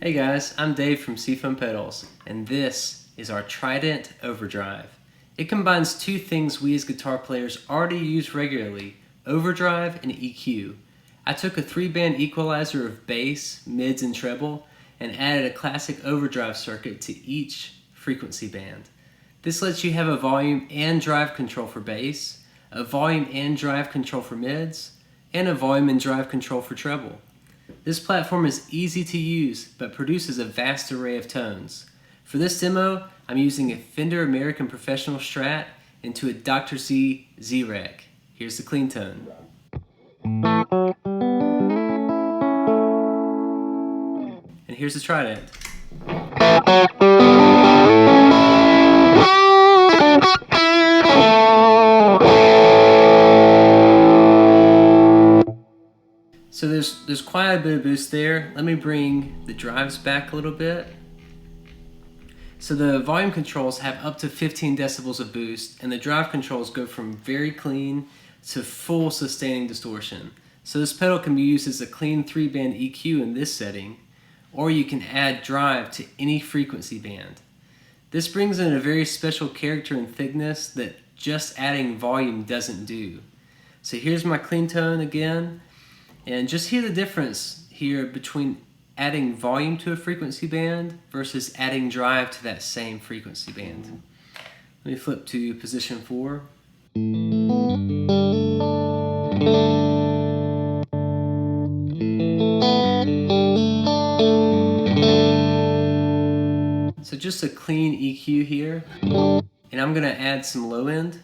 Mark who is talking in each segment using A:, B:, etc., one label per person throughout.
A: Hey guys, I'm Dave from Seafoam Pedals, and this is our Trident Overdrive. It combines two things we as guitar players already use regularly, overdrive and EQ. I took a 3-band equalizer of bass, mids, and treble, and added a classic overdrive circuit to each frequency band. This lets you have a volume and drive control for bass, a volume and drive control for mids, and a volume and drive control for treble. This platform is easy to use, but produces a vast array of tones. For this demo, I'm using a Fender American Professional Strat into a Dr. Z Z-Rec. Here's the clean tone. And here's the Trident. So there's quite a bit of boost there. Let me bring the drives back a little bit. So the volume controls have up to 15 decibels of boost, and the drive controls go from very clean to full sustaining distortion. So this pedal can be used as a clean 3-band EQ in this setting, or you can add drive to any frequency band. This brings in a very special character and thickness that just adding volume doesn't do. So here's my clean tone again. And just hear the difference here between adding volume to a frequency band versus adding drive to that same frequency band. Let me flip to position 4. So just a clean EQ here, and I'm going to add some low end.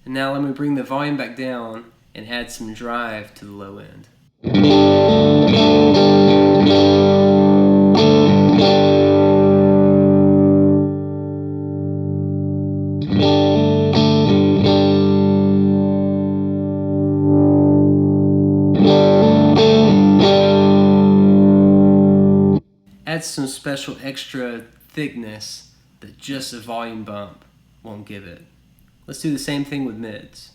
A: And now let me bring the volume back down and add some drive to the low end. Add some special extra thickness that just a volume bump won't give it. Let's do the same thing with mids.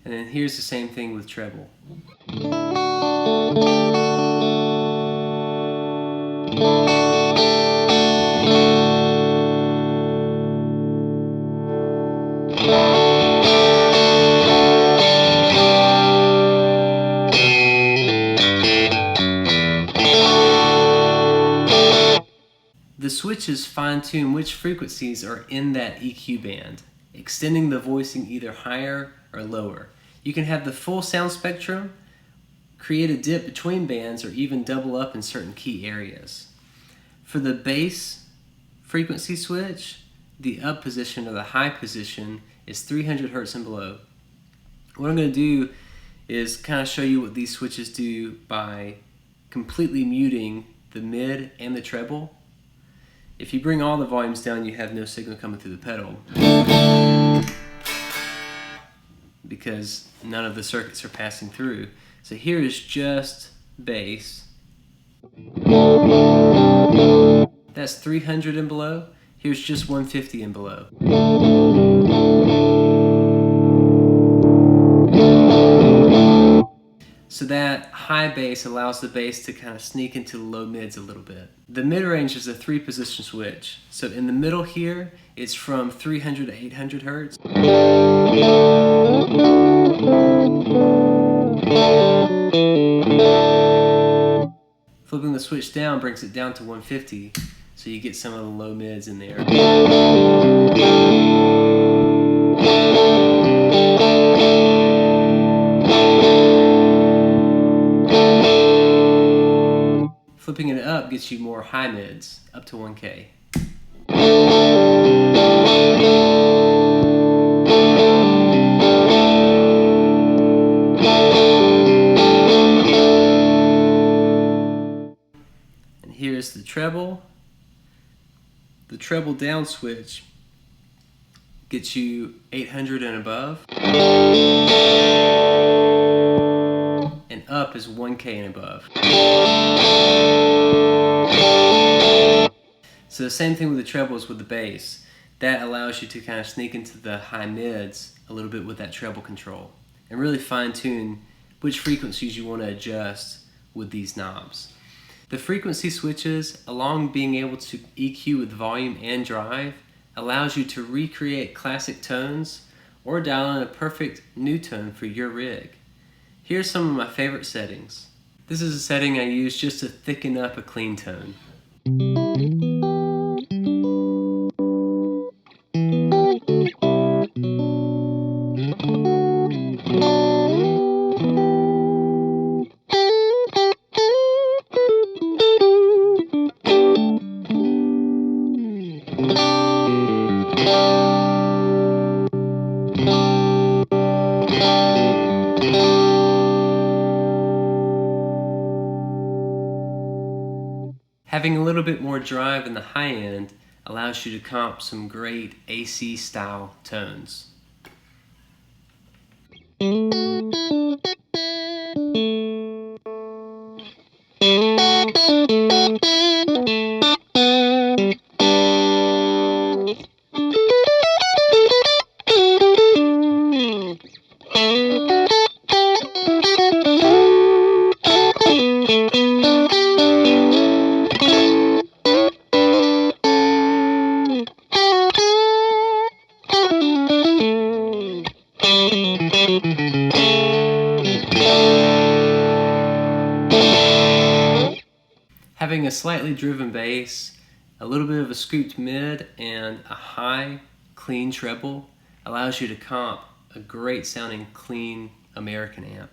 A: And then here's the same thing with treble. The switches fine-tune which frequencies are in that EQ band, extending the voicing either higher or lower. You can have the full sound spectrum, create a dip between bands, or even double up in certain key areas. For the bass frequency switch, the up position or the high position is 300 Hz and below. What I'm going to do is kind of show you what these switches do by completely muting the mid and the treble. If you bring all the volumes down, you have no signal coming through the pedal because none of the circuits are passing through. So here is just bass. That's 300 and below. Here's just 150 and below. So that high bass allows the bass to kind of sneak into the low mids a little bit. The mid-range is a 3-position switch. So in the middle here, it's from 300 to 800 Hertz. Flipping the switch down brings it down to 150, so you get some of the low mids in there. up gets you more high mids, up to 1K. And here's the treble. The treble down switch gets you 800 and above. And up is 1K and above. So the same thing with the treble as with the bass. That allows you to kind of sneak into the high mids a little bit with that treble control and really fine tune which frequencies you want to adjust with these knobs. The frequency switches, along being able to EQ with volume and drive, allows you to recreate classic tones or dial in a perfect new tone for your rig. Here's some of my favorite settings. This is a setting I use just to thicken up a clean tone. Having a little bit more drive in the high end allows you to comp some great AC style tones. Having a slightly driven bass, a little bit of a scooped mid, and a high, clean treble allows you to comp a great sounding, clean American amp.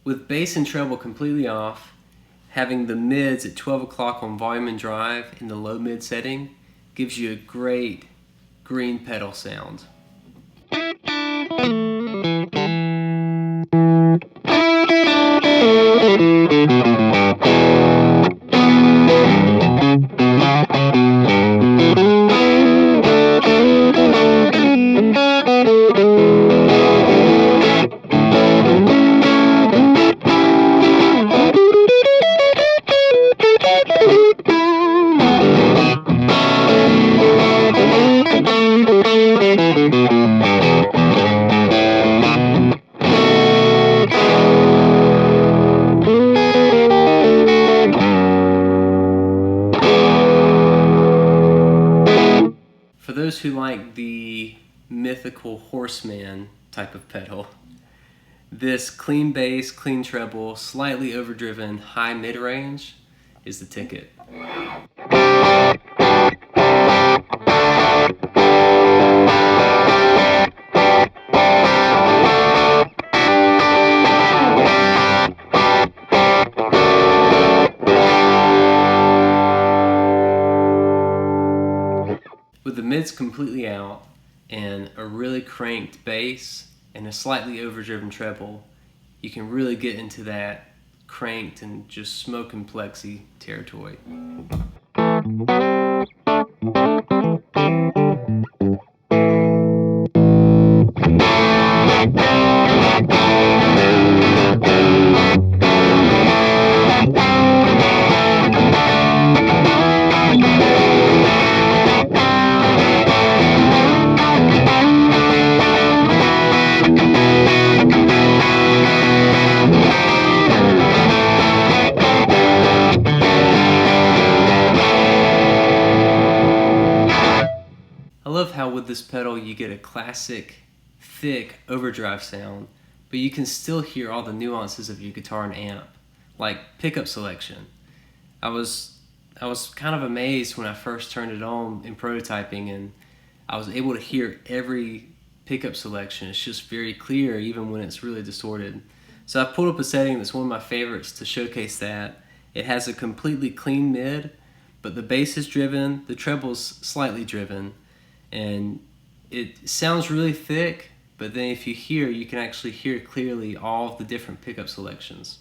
A: With bass and treble completely off, having the mids at 12 o'clock on volume and drive in the low mid setting gives you a great green pedal sound. For those who like the mythical horseman type of pedal, this clean bass, clean treble, slightly overdriven high mid-range is the ticket. With the mids completely out and a really cranked bass and a slightly overdriven treble, you can really get into that cranked and just smoking PLEXI territory. this pedal, you get a classic, thick overdrive sound, but you can still hear all the nuances of your guitar and amp, like pickup selection. I was kind of amazed when I first turned it on in prototyping, and I was able to hear every pickup selection. It's just very clear even when it's really distorted. So I pulled up a setting that's one of my favorites to showcase that. It has a completely clean mid, but the bass is driven, the treble's slightly driven, and it sounds really thick, but then if you hear, you can actually hear clearly all of the different pickup selections.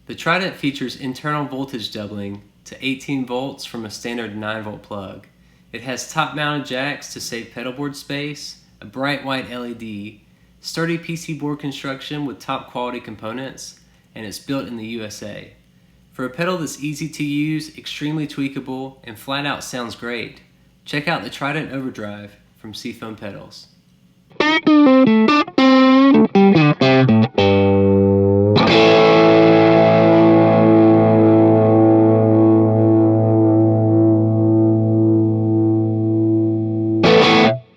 A: The Trident features internal voltage doubling to 18 volts from a standard 9-volt plug. It has top-mounted jacks to save pedalboard space, a bright white LED, sturdy PC board construction with top-quality components, and it's built in the USA. For a pedal that's easy to use, extremely tweakable, and flat-out sounds great, check out the Trident Overdrive from Seafoam Pedals.